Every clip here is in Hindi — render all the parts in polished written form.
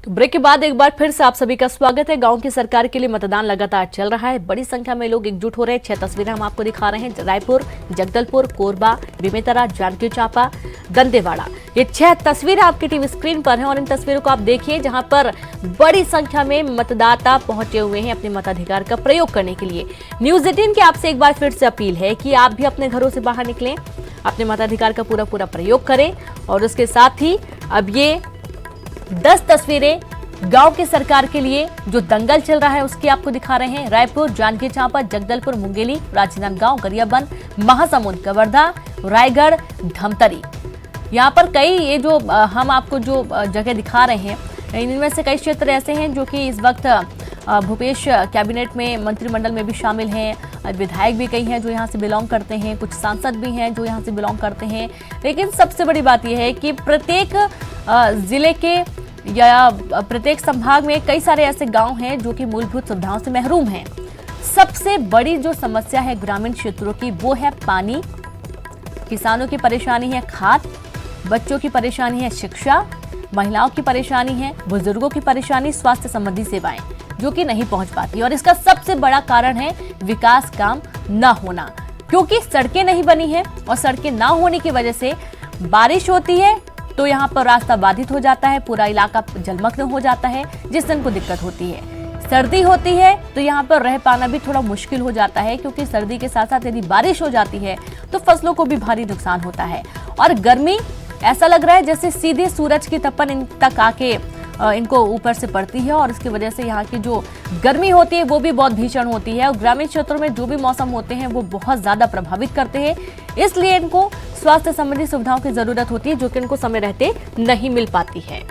तो ब्रेक के बाद एक बार फिर से आप सभी का स्वागत है। गांव की सरकार के लिए मतदान लगातार चल रहा है। बड़ी संख्या में लोग एकजुट हो रहे हैं। 6 तस्वीरें हम आपको दिखा रहे हैं। रायपुर, जगदलपुर, कोरबा, बेमेतरा, जांजगीर चांपा, दंतेवाड़ा, ये 6 तस्वीरें आपकी टीवी स्क्रीन पर हैं और इन तस्वीरों को आप देखिए जहां पर बड़ी संख्या में मतदाता पहुंचे हुए हैं अपने मताधिकार का प्रयोग करने के लिए। न्यूज 18 की आपसे एक बार फिर से अपील है कि आप भी अपने घरों से बाहर निकलें, अपने मताधिकार का पूरा प्रयोग करें। और उसके साथ ही अब ये 10 तस्वीरें गांव की सरकार के लिए जो दंगल चल रहा है उसकी आपको दिखा रहे हैं। रायपुर, जांजगीर चांपा, जगदलपुर, मुंगेली, राजनांदगांव, गरियाबंद, महासमुंद, कवर्धा, रायगढ़, धमतरी, यहाँ पर कई ये जो हम आपको जो जगह दिखा रहे हैं इनमें से कई क्षेत्र ऐसे हैं जो कि इस वक्त भूपेश कैबिनेट में मंत्रिमंडल में भी शामिल हैं। विधायक भी कई हैं जो यहाँ से बिलोंग करते हैं, कुछ सांसद भी हैं जो यहाँ से बिलोंग करते हैं। लेकिन सबसे बड़ी बात यह है कि प्रत्येक जिले के या प्रत्येक संभाग में कई सारे ऐसे गांव हैं जो कि मूलभूत सुविधाओं से महरूम हैं। सबसे बड़ी जो समस्या है ग्रामीण क्षेत्रों की वो है पानी, किसानों की परेशानी है खाद, बच्चों की परेशानी है शिक्षा, महिलाओं की परेशानी है, बुजुर्गों की परेशानी स्वास्थ्य संबंधी सेवाएं जो कि नहीं पहुंच पाती। और इसका सबसे बड़ा कारण है विकास काम न होना, क्योंकि सड़कें नहीं बनी है और सड़कें ना होने की वजह से बारिश होती है तो यहाँ पर रास्ता बाधित हो जाता है, पूरा इलाका जलमग्न हो जाता है जिससे उनको दिक्कत होती है। सर्दी होती है तो यहाँ पर रह पाना भी थोड़ा मुश्किल हो जाता है, क्योंकि सर्दी के साथ साथ यदि बारिश हो जाती है तो फसलों को भी भारी नुकसान होता है। और गर्मी ऐसा लग रहा है जैसे सीधे सूरज की तपन इन तक आके इनको ऊपर से पड़ती है और इसकी वजह से यहाँ की जो गर्मी होती है वो भी बहुत भीषण होती है। और ग्रामीण क्षेत्रों में जो भी मौसम होते हैं वो बहुत ज्यादा प्रभावित करते हैं, इसलिए इनको स्वास्थ्य संबंधी सुविधाओं की जरूरत होती है जो कि इनको समय रहते नहीं मिल पाती है।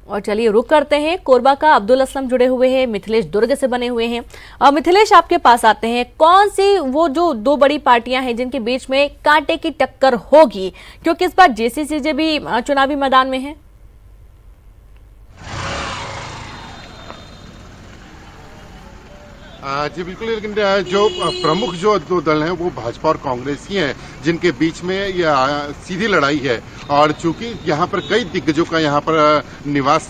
और चलिए रुक करते हैं, कोरबा का अब्दुल असलम जुड़े हुए हैं, मिथिलेश दुर्ग से बने हुए हैं। और मिथिलेश आपके पास आते हैं, कौन सी वो जो 2 बड़ी पार्टियां हैं जिनके बीच में कांटे की टक्कर होगी, क्योंकि इस बार जेसीसीजे भी चुनावी मैदान में है? जी बिल्कुल, लेकिन जो प्रमुख जो 2 दल हैं वो भाजपा और कांग्रेस ही हैं जिनके बीच में ये सीधी लड़ाई है। और चूंकि यहाँ पर कई दिग्गजों का यहाँ पर निवास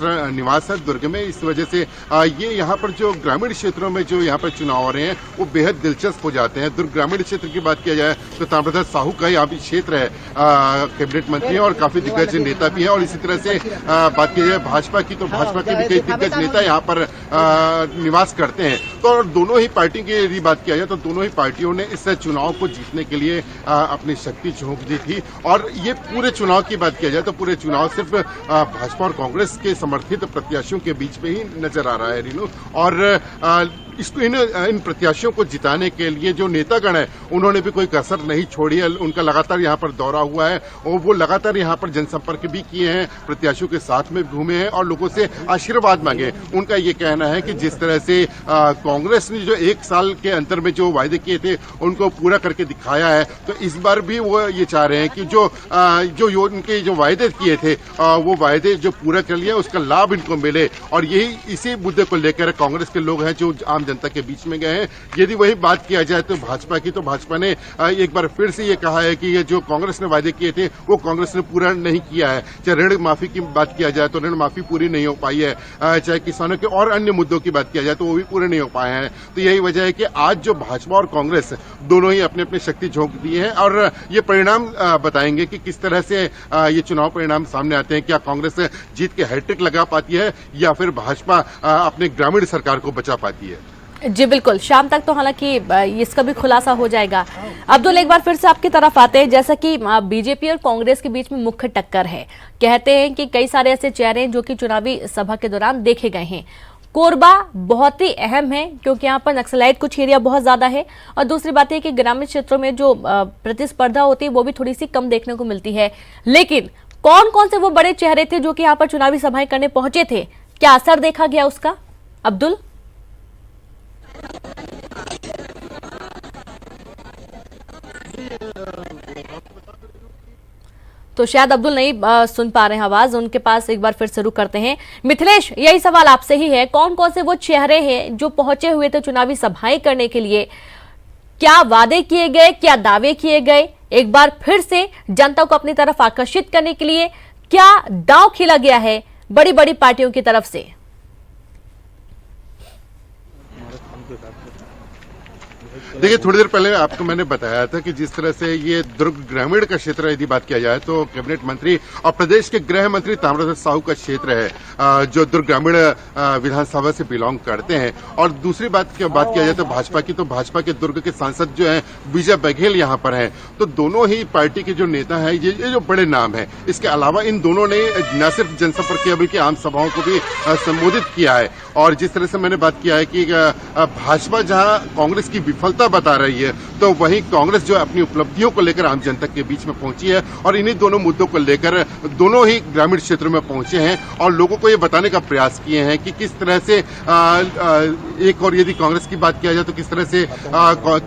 है दुर्ग में, इस वजह से ये यहाँ पर जो ग्रामीण क्षेत्रों में जो यहाँ पर चुनाव हो रहे हैं वो बेहद दिलचस्प हो जाते हैं। दुर्ग ग्रामीण क्षेत्र की बात किया जाए तो ताम्रध्वज साहू का यहाँ भी क्षेत्र है, कैबिनेट मंत्री है और काफी दिग्गज नेता भी है। और इसी तरह से बात की जाए भाजपा की तो भाजपा के भी कई दिग्गज नेता यहाँ पर निवास करते हैं। तो दोनों ही पार्टी की यदि बात किया जाए तो दोनों ही पार्टियों ने इस चुनाव को जीतने के लिए अपनी शक्ति झोंक दी थी। और ये पूरे चुनाव की बात किया जाए तो पूरे चुनाव सिर्फ भाजपा और कांग्रेस के समर्थित प्रत्याशियों के बीच में ही नजर आ रहा है रीनू। और इसको इन प्रत्याशियों को जिताने के लिए जो नेतागण है उन्होंने भी कोई कसर नहीं छोड़ी है। उनका लगातार यहाँ पर दौरा हुआ है और वो लगातार यहाँ पर जनसंपर्क भी किए हैं, प्रत्याशियों के साथ में घूमे हैं और लोगों से आशीर्वाद मांगे। उनका ये कहना है कि जिस तरह से कांग्रेस ने जो 1 साल के अंतर में जो वायदे किए थे उनको पूरा करके दिखाया है, तो इस बार भी वो ये चाह रहे हैं कि जो उनके जो वायदे किए थे वो वायदे जो पूरा कर लिया उसका लाभ इनको मिले। और यही इसी मुद्दे को लेकर कांग्रेस के लोग हैं जो आम जनता के बीच में गए हैं। यदि वही बात किया जाए तो भाजपा की, तो भाजपा ने एक बार फिर से ये कहा है कि ये जो कांग्रेस ने वायदे किए थे वो कांग्रेस ने पूरा नहीं किया है। चाहे ऋण माफी की बात किया जाए तो ऋण माफी पूरी नहीं हो पाई है, चाहे किसानों के और अन्य मुद्दों की बात किया जाए तो वो भी पूरे नहीं हो पाए हैं। तो यही वजह है कि आज जो भाजपा और कांग्रेस दोनों ही अपने अपने शक्ति झोंक दिए हैं और ये परिणाम बताएंगे कि किस तरह से ये चुनाव परिणाम सामने आते हैं। क्या कांग्रेस जीत के हैट्रिक लगा पाती है या फिर भाजपा अपने ग्रामीण सरकार को बचा पाती है? जी बिल्कुल, शाम तक तो हालांकि इसका भी खुलासा हो जाएगा। अब्दुल, एक बार फिर से आपकी तरफ आते हैं, जैसा कि बीजेपी और कांग्रेस के बीच में मुख्य टक्कर है। कहते हैं कि कई सारे ऐसे चेहरे हैं जो कि चुनावी सभा के दौरान देखे गए हैं। कोरबा बहुत ही अहम है क्योंकि यहाँ पर नक्सलाइट कुछ एरिया बहुत ज्यादा है और दूसरी बात है कि ग्रामीण क्षेत्रों में जो प्रतिस्पर्धा होती है वो भी थोड़ी सी कम देखने को मिलती है। लेकिन कौन कौन से वो बड़े चेहरे थे जो कि यहाँ पर चुनावी सभाएं करने पहुंचे थे, क्या असर देखा गया उसका? अब्दुल, तो शायद अब्दुल नहीं सुन पा रहे हैं आवाज, उनके पास एक बार फिर से रुक करते हैं। मिथिलेश, यही सवाल आपसे ही है, कौन कौन से वो चेहरे हैं जो पहुंचे हुए थे चुनावी सभाएं करने के लिए? क्या वादे किए गए, क्या दावे किए गए, एक बार फिर से जनता को अपनी तरफ आकर्षित करने के लिए क्या दांव खेला गया है बड़ी बड़ी पार्टियों की तरफ से? देखिए, थोड़ी देर पहले आपको मैंने बताया था कि जिस तरह से ये दुर्ग ग्रामीण का क्षेत्र यदि बात किया जाए तो कैबिनेट मंत्री और प्रदेश के गृह मंत्री ताम्रध्वज साहू का क्षेत्र है जो दुर्ग ग्रामीण विधानसभा से बिलोंग करते हैं। और दूसरी बात किया जाए तो भाजपा की, तो भाजपा के दुर्ग के सांसद जो है विजय बघेल यहाँ पर हैं। तो दोनों ही पार्टी के जो नेता हैं, ये जो बड़े नाम है, इसके अलावा इन दोनों ने न सिर्फ जनसंपर्क किया बल्कि आम सभाओं को भी संबोधित किया है। और जिस तरह से मैंने बात किया है कि भाजपा जहां कांग्रेस की विफलता बता रही है, तो वहीं कांग्रेस जो अपनी उपलब्धियों को लेकर आम जनता के बीच में पहुंची है और इन्हीं दोनों मुद्दों को लेकर दोनों ही ग्रामीण क्षेत्रों में पहुंचे हैं और लोगों को ये बताने का प्रयास किए हैं कि किस तरह से एक और यदि कांग्रेस की बात किया जाए तो किस तरह से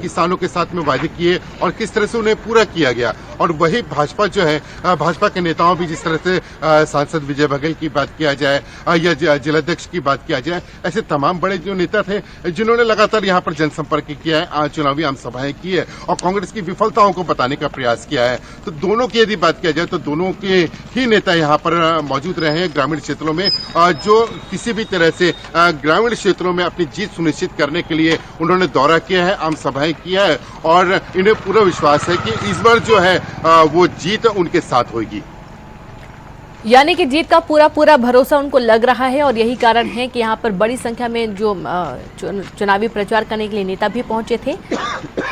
किसानों के साथ में वादे किए और किस तरह से उन्हें पूरा किया गया। और वही भाजपा जो है, भाजपा के नेताओं भी जिस तरह से सांसद विजय बघेल की बात किया जाए या जिलाध्यक्ष की बात किया जाए, ऐसे तमाम बड़े जो नेता थे जिन्होंने लगातार यहाँ पर जनसंपर्क किया है, चुनावी आम सभाएं की है और कांग्रेस की विफलताओं को बताने का प्रयास किया है। तो दोनों की यदि बात किया जाए तो दोनों के ही नेता यहाँ पर मौजूद रहे हैं ग्रामीण क्षेत्रों में, जो किसी भी तरह से ग्रामीण क्षेत्रों में अपनी जीत सुनिश्चित करने के लिए उन्होंने दौरा किया है, आम सभाएं किया है और इन्हें पूरा विश्वास है कि इस बार जो है वो जीत उनके साथ होगी। यानी कि जीत का पूरा भरोसा उनको लग रहा है और यही कारण है कि यहाँ पर बड़ी संख्या में जो चुनावी प्रचार करने के लिए नेता भी पहुंचे थे।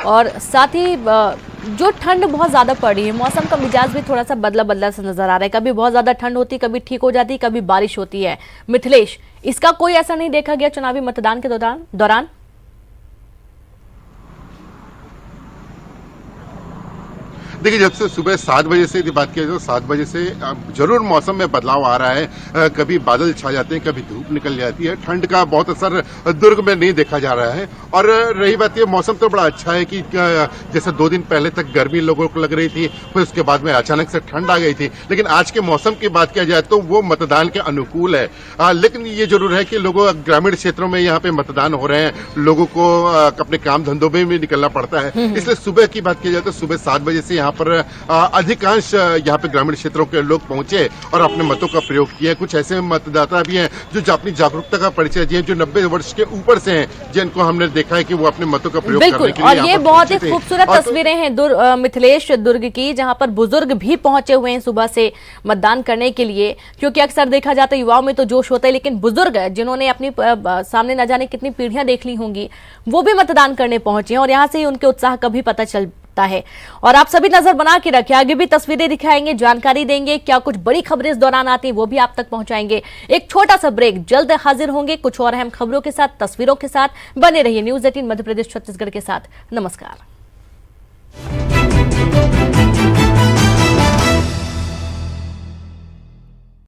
और साथ ही जो ठंड बहुत ज्यादा पड़ी है, मौसम का मिजाज भी थोड़ा सा बदला सा नजर आ रहा है। कभी बहुत ज्यादा ठंड होती है, कभी ठीक हो जाती है, कभी बारिश होती है। मिथिलेश, इसका कोई असर नहीं देखा गया चुनावी मतदान के दौरान? देखिए, जब से सुबह 7 बजे से यदि बात किया जाए तो 7 बजे से जरूर मौसम में बदलाव आ रहा है। कभी बादल छा जाते हैं, कभी धूप निकल जाती है। ठंड का बहुत असर दुर्ग में नहीं देखा जा रहा है। और रही बात ये, मौसम तो बड़ा अच्छा है कि जैसे 2 दिन पहले तक गर्मी लोगों को लग रही थी, फिर उसके बाद में अचानक से ठंड आ गई थी। लेकिन आज के मौसम की बात किया जाए तो वो मतदान के अनुकूल है। लेकिन ये जरूर है कि लोगों ग्रामीण क्षेत्रों में यहाँ पे मतदान हो रहे हैं, लोगों को अपने काम धंधों में भी निकलना पड़ता है। इसलिए सुबह की बात की जाए तो सुबह 7 बजे से यहाँ पर अधिकांश यहाँ पे ग्रामीण क्षेत्रों के लोग पहुंचे और अपने मतों का प्रयोग किया। कुछ ऐसे मतदाता भी हैं जो अपनी जागरूकता का परिचय दिए, जो 90 वर्ष के ऊपर से हैं, जिनको हमने देखा है कि वो अपने मतों का प्रयोग करने के लिए और ये बहुत ही खूबसूरत तस्वीरें हैं मिथिलेश दुर्ग की, जहां पर बुजुर्ग भी पहुंचे हुए हैं सुबह से मतदान करने के लिए। क्योंकि अक्सर देखा जाता है युवाओं में तो जोश होता है, लेकिन बुजुर्ग जिन्होंने अपनी सामने न जाने कितनी पीढ़ियां देख ली होंगी, वो भी मतदान करने पहुंचे हैं और यहाँ से ही उनके उत्साह का भी पता चलता है। और आप सभी नजर बना के रखें, आगे भी तस्वीरें दिखाएंगे, जानकारी देंगे, क्या कुछ बड़ी खबरें इस दौरान आती हैं वो भी आप तक पहुंचाएंगे। एक छोटा सा ब्रेक, जल्द हाजिर होंगे कुछ और अहम खबरों के साथ, तस्वीरों के साथ। बने रहिए न्यूज़ 18 मध्य प्रदेश छत्तीसगढ़ के साथ। नमस्कार।